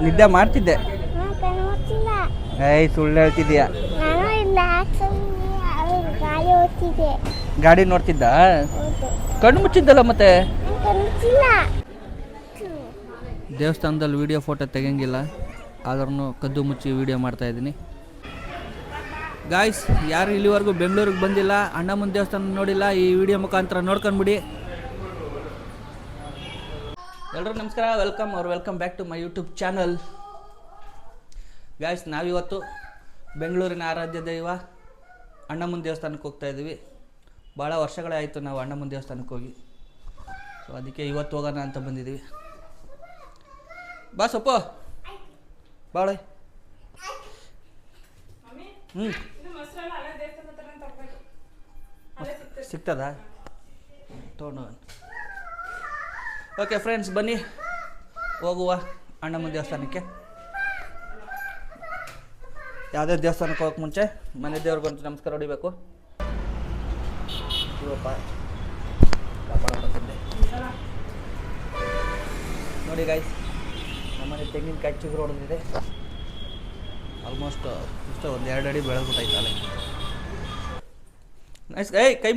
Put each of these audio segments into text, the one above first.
ನಿದ್ದೆ ಮಾಡ್ತಿದ್ದೆ. ಏಯ್ ಸುಳ್ಳು ಹೇಳ್ತಿದ್ಯಾ? ಗಾಡಿ ನೋಡ್ತಿದ್ದ? ಕಣ್ಣು ಮುಚ್ಚಿದ್ದಲ್ಲ ಮತ್ತೆ. ದೇವಸ್ಥಾನದಲ್ಲಿ ವಿಡಿಯೋ ಫೋಟೋ ತೆಗಿಯಂಗಿಲ್ಲ, ಆದ್ರೂ ಕದ್ದು ಮುಚ್ಚಿ ವಿಡಿಯೋ ಮಾಡ್ತಾಯಿದ್ದೀನಿ. ಗಾಯ್ಸ್, ಯಾರು ಇಲ್ಲಿವರೆಗೂ ಬೆಂಗಳೂರಿಗೆ ಬಂದಿಲ್ಲ, ಅಣ್ಣಮ್ಮನ ದೇವಸ್ಥಾನ ನೋಡಿಲ್ಲ, ಈ ವಿಡಿಯೋ ಮುಖಾಂತರ ನೋಡ್ಕೊಂಡ್ಬಿಡಿ. ಎಲ್ರಿಗೂ ನಮಸ್ಕಾರ, welcome back to my YouTube channel. Guys, ನಾವಿವತ್ತು ಬೆಂಗಳೂರಿನ ಆರಾಧ್ಯ ದೈವ ಅಣ್ಣಮ್ಮನ ದೇವಸ್ಥಾನಕ್ಕೆ ಹೋಗ್ತಾಯಿದ್ದೀವಿ. ಭಾಳ ವರ್ಷಗಳೇ ಆಯಿತು ನಾವು ಅಣ್ಣಮ್ಮನ ದೇವಸ್ಥಾನಕ್ಕೆ ಹೋಗಿ. ಸೊ ಅದಕ್ಕೆ ಇವತ್ತು ಹೋಗೋಣ ಅಂತ ಬಂದಿದ್ದೀವಿ. ಬಾ ಸೊಪ್ಪು, ಬಾಳೆ. ಸಿಗ್ತದಾ? ತೊಗೊಂಡು ಓಕೆ ಫ್ರೆಂಡ್ಸ್, ಬನ್ನಿ ಹೋಗುವ ಅಣ್ಣಮ್ಮನ ದೇವಸ್ಥಾನಕ್ಕೆ. ಯಾವುದೇ ದೇವಸ್ಥಾನಕ್ಕೆ ಹೋಗೋಕ್ಕೆ ಮುಂಚೆ ಮನೆ ದೇವ್ರಿಗಂತೂ ನಮಸ್ಕಾರ ಹೊಡಿಬೇಕು. ಇವಪ್ಪ ಕಾಪಾಡೋದಂದೆ ನೋಡಿ ಗಾಯ್ಸ್, ನಮ್ಮನೆ ತೆಂಗಿನಕಾಯಿ ಚಿಗುರು ಹೊಡೆದಿದೆ. ಆಲ್ಮೋಸ್ಟ್ ಇಷ್ಟ ಒಂದು 2 ಅಡಿ ಬೆಳೆದ್ಬಿಟ್ಟೈತೆ ಅಲ್ಲೇ. ನೈಸ್. ಏಯ್ ಕೈ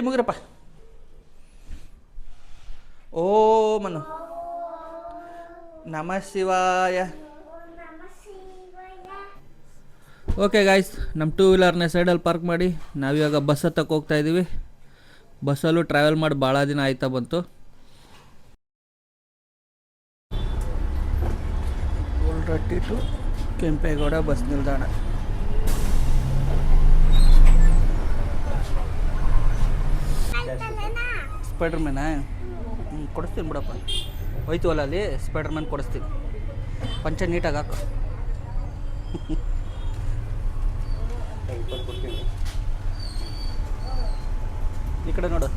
ಮುಗಿರಪ್ಪ. ಓಮನು ನಮಃ ಶಿವಾಯ. ಓಕೆ ಗಾಯ್ಸ್, ನಮ್ಮ 2 ವೀಲರ್ನ ಸೈಡಲ್ಲಿ ಪಾರ್ಕ್ ಮಾಡಿ ನಾವಿವಾಗ ಬಸ್ ಹತ್ತಕ್ಕೆ ಹೋಗ್ತಾಯಿದ್ದೀವಿ. ಬಸ್ಸಲ್ಲೂ ಟ್ರಾವೆಲ್ ಮಾಡಿ ಭಾಳ ದಿನ ಆಯ್ತಾ ಬಂತು. ಗೋಲ್ರಟ್ಟಿ ಟು ಕೆಂಪೇಗೌಡ ಬಸ್ ನಿಲ್ದಾಣ. ಸ್ಪೈಡರ್ ಮ್ಯಾನಾ? ಕೊಡಿಸ್ತೀನಿ ಬಿಡಪ್ಪ, ಹೋಯ್ತೀವಲ್ಲ ಅಲ್ಲಿ ಸ್ಪೈಡರ್ ಮ್ಯಾನ್ ಕೊಡಿಸ್ತೀನಿ. ಪಂಚ ನೀಟಾಗಿ ಹಾಕು. ಈ ಕಡೆ ನೋಡು.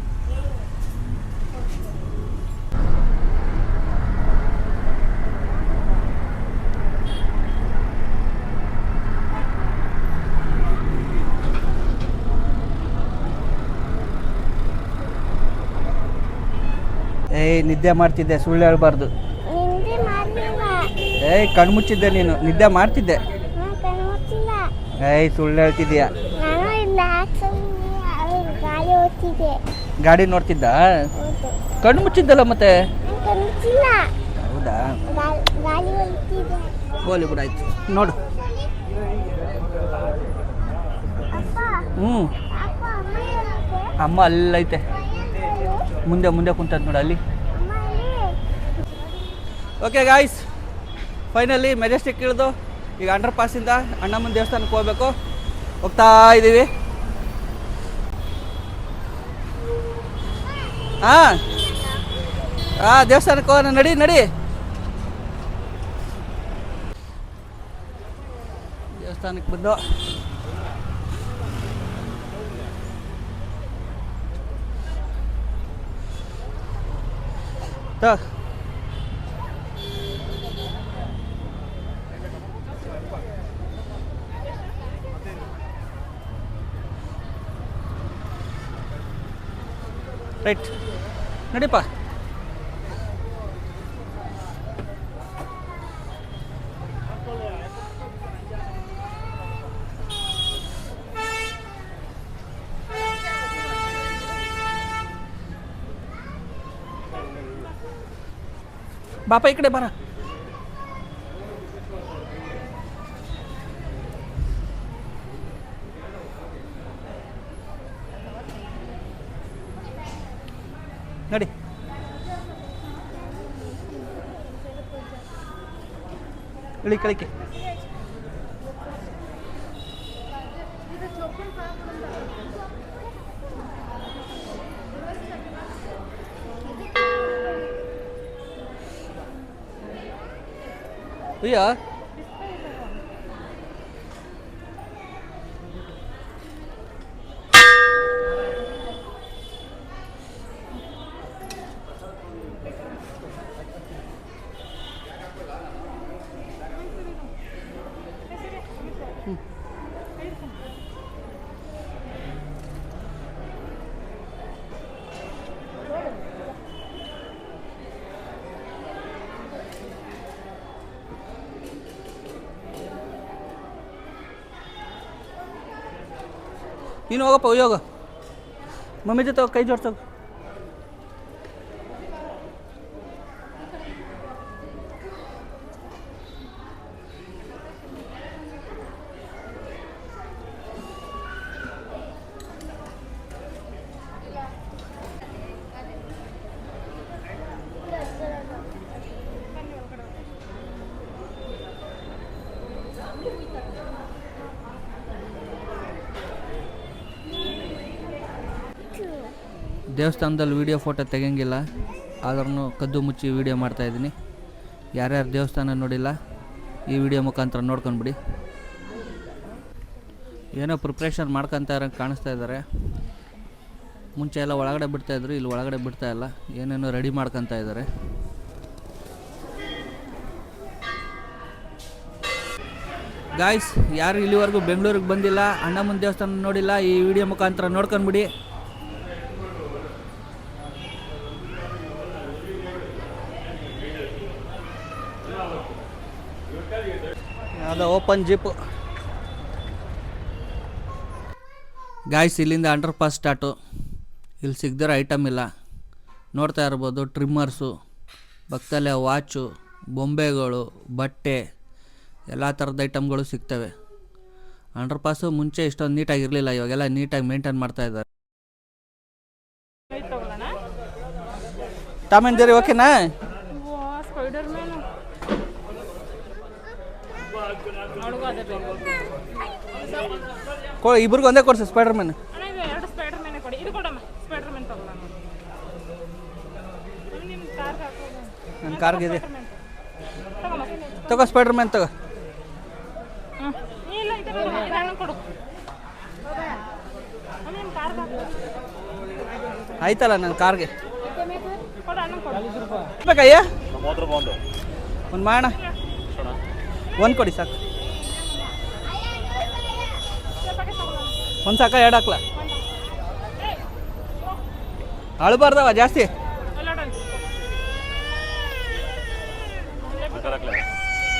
ಏಯ್ ನಿದ್ದೆ ಮಾಡ್ತಿದ್ದೆ, ಸುಳ್ಳು ಹೇಳ್ಬಾರ್ದು. ಏಯ್ ಕಣ್ಣು ಮುಚ್ಚಿದ್ದೆ ನೀನು, ನಿದ್ದೆ ಮಾಡ್ತಿದ್ದೆ. ಏಯ್ ಸುಳ್ಳು ಹೇಳ್ತಿದ್ಯಾ? ಗಾಡಿ ನೋಡ್ತಿದ್ದ? ಕಣ್ಣು ಮುಚ್ಚಿದ್ದಲ್ಲ ಮತ್ತೆ. ಹೌದಾ? ಹೋಲಿ ಬಿಡ, ಆಯ್ತು ನೋಡು. ಅಮ್ಮ ಅಲ್ಲೈತೆ, ಮುಂದೆ ಕುಂತದ್ ನೋಡು ಅಲ್ಲಿ. ಓಕೆ ಗಾಯ್ಸ್, ಫೈನಲಿ ಮೆಜೆಸ್ಟಿಕ್ ಇಳಿದು ಈಗ ಅಂಡರ್ ಪಾಸಿಂದ ಅಣ್ಣಮ್ಮನ ದೇವಸ್ಥಾನಕ್ಕೆ ಹೋಗ್ತಾ ಇದ್ದೀವಿ. ಹಾಂ ದೇವಸ್ಥಾನಕ್ಕೆ ಹೋಗೋಣ, ನಡಿ. ದೇವಸ್ಥಾನಕ್ಕೆ ಬಂದು ರೈಟ್ ನಡಿಪ್ಪ. ಬಾಪ ಈ ಕಡೆ ಬರ. ನಡಿ. ಇಳಿಕೆ ಅಯ್ಯ. ನೀನು ಹೋಗಪ್ಪ ಹೋಗ ಮಮ್ಮಿ ಜೊತೆ ಹೋಗಿ ಕೈ ಜೋಡ್ಸೋಗು. ದೇವಸ್ಥಾನದಲ್ಲಿ ವೀಡಿಯೋ ಫೋಟೋ ತೆಗೆಯಂಗಿಲ್ಲ, ಆದ್ರೂ ಕದ್ದು ಮುಚ್ಚಿ ವೀಡಿಯೋ ಮಾಡ್ತಾಯಿದ್ದೀನಿ. ಯಾರ್ಯಾರು ದೇವಸ್ಥಾನ ನೋಡಿಲ್ಲ ಈ ವಿಡಿಯೋ ಮುಖಾಂತರ ನೋಡ್ಕೊಂಡ್ಬಿಡಿ. ಏನೋ ಪ್ರಿಪ್ರೇಷನ್ ಮಾಡ್ಕೊತಾ ಇರೋಂಗೆ ಕಾಣಿಸ್ತಾ ಇದ್ದಾರೆ. ಮುಂಚೆ ಎಲ್ಲ ಒಳಗಡೆ ಬಿಡ್ತಾಯಿದ್ರು, ಇಲ್ಲಿ ಒಳಗಡೆ ಬಿಡ್ತಾಯಿಲ್ಲ, ಏನೇನೋ ರೆಡಿ ಮಾಡ್ಕೊತಾ ಇದ್ದಾರೆ. ಗಾಯ್ಸ್, ಯಾರು ಇಲ್ಲಿವರೆಗೂ ಬೆಂಗಳೂರಿಗೆ ಬಂದಿಲ್ಲ, ಅಣ್ಣಮ್ಮನ ದೇವಸ್ಥಾನ ನೋಡಿಲ್ಲ, ಈ ವಿಡಿಯೋ ಮುಖಾಂತರ ನೋಡ್ಕೊಂಡ್ಬಿಡಿ. ಅದು ಓಪನ್ ಜೀಪು. ಗಾಯ್ಸ್, ಇಲ್ಲಿಂದ ಅಂಡರ್ ಪಾಸ್ ಸ್ಟಾರ್ಟು. ಇಲ್ಲಿ ಸಿಗದಿರೋ ಐಟಮ್ ಇಲ್ಲ. ನೋಡ್ತಾ ಇರ್ಬೋದು, ಟ್ರಿಮ್ಮರ್ಸು, ಪಕ್ಕದಲ್ಲೇ ವಾಚು, ಬೊಂಬೆಗಳು, ಬಟ್ಟೆ, ಎಲ್ಲ ಥರದ ಐಟಮ್ಗಳು ಸಿಗ್ತವೆ. ಅಂಡರ್ ಪಾಸು ಮುಂಚೆ ಇಷ್ಟೊಂದು ನೀಟಾಗಿರಲಿಲ್ಲ, ಇವಾಗೆಲ್ಲ ನೀಟಾಗಿ ಮೇಂಟೈನ್ ಮಾಡ್ತಾ ಇದ್ದಾರೆ. ಟಾಮ್ ಆ್ಯಂಡ್ ಜೆರ್ರಿ ಓಕೆನಾ? ಇಬ್ರಿಗೆ ಒಂದೇ ಕೊಡ್ಸಿ ಸ್ಪೈಡರ್ ಮ್ಯಾನ್. ನನ್ನ ಕಾರ್ಗಿದೆ, ತಗೋ ಸ್ಪೈಡರ್ ಮ್ಯಾನ್ ತಗೋ. ಆಯ್ತಲ್ಲ ನನ್ನ ಕಾರ್ಗೆ ಬೇಕಯ್ಯ. ಒಂದು ಮಾಡೋಣ, ಒಂದು ಕೊಡಿ ಸಾಕು. ಒಂದು ಸಾಕ, ಎರಡು ಹಾಕ್ಲ? ಅಳಬಾರ್ದವ ಜಾಸ್ತಿ.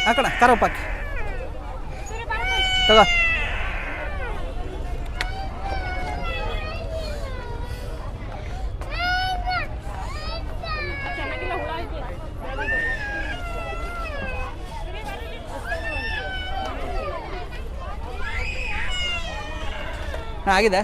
ಹಾಕೋಣ ಖಾರಪ್ಪ ಹಾಕಿ ತಗೋ. ಆಗಿದೆ.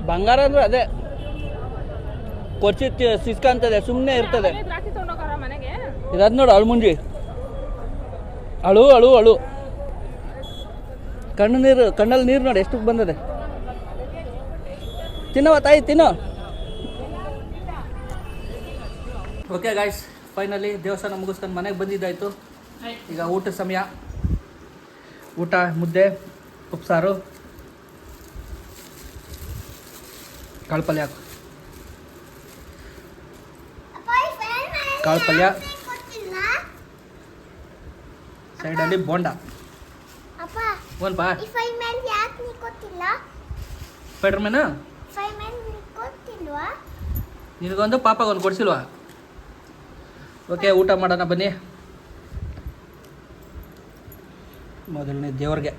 ಬಂಗಾರ ಅಂದ್ರೆ ಅದೇ ಕೊಚ್ಚಿ ಸಿಸ್ಕಂತದೆ, ಸುಮ್ಮನೆ ಇರ್ತದೆ. ಇದಾದ ನೋಡು ಅಳು ಮುಂಜಿ, ಅಳು ಅಳು ಅಳು. ಕಣ್ಣಲ್ಲಿ ನೀರು ನೋಡಿ ಎಷ್ಟು ಬಂದಿದೆ. ತಿನ್ನವ ತಾಯಿ, ತಿನ್ನೋ. ಓಕೆ ಗಾಯ್ಸ್, ಫೈನಲಿ ದೇವಸ್ಥಾನ ಮುಗಿಸ್ಕೊಂಡು ಮನೆಗೆ ಬಂದಿದ್ದಾಯಿತು. ಈಗ ಊಟದ ಸಮಯ. ಊಟ ಮುದ್ದೆ, ಉಪ್ಸಾರು, ಕಾಳು ಪಲ್ಯ, ಕಾಳು ಪಲ್ಯ, ಸೈಡಲ್ಲಿ ಬೋಂಡ. ಒಂದ್ ಬಾ ಸ್ಪೈಡರ್ ಮ್ಯಾನ್ ನಿನಗೊಂದು ಪಾಪಗೊಂದು ಕೊಡ್ಸಿಲ್ವಾ? ಓಕೆ, ಊಟ ಮಾಡೋಣ ಬನ್ನಿ. ಮೊದಲನೇ ದೇವ್ರಿಗೆ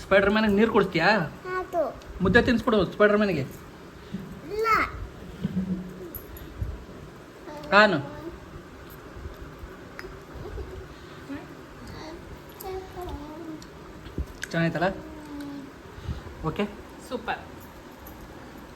ಸ್ಪೈಡರ್ ಮ್ಯಾನಿಗೆ ನೀರು ಕೊಡ್ತೀಯಾ? ಮುದ್ದೆ ತಿನ್ಸ್ಬಿಡು ಸ್ಪೈಡರ್ ಮ್ಯಾನಿಗೆ. ಹಾನು ಚೆನ್ನಾಯ್ತಲ್ಲ? Okay, super.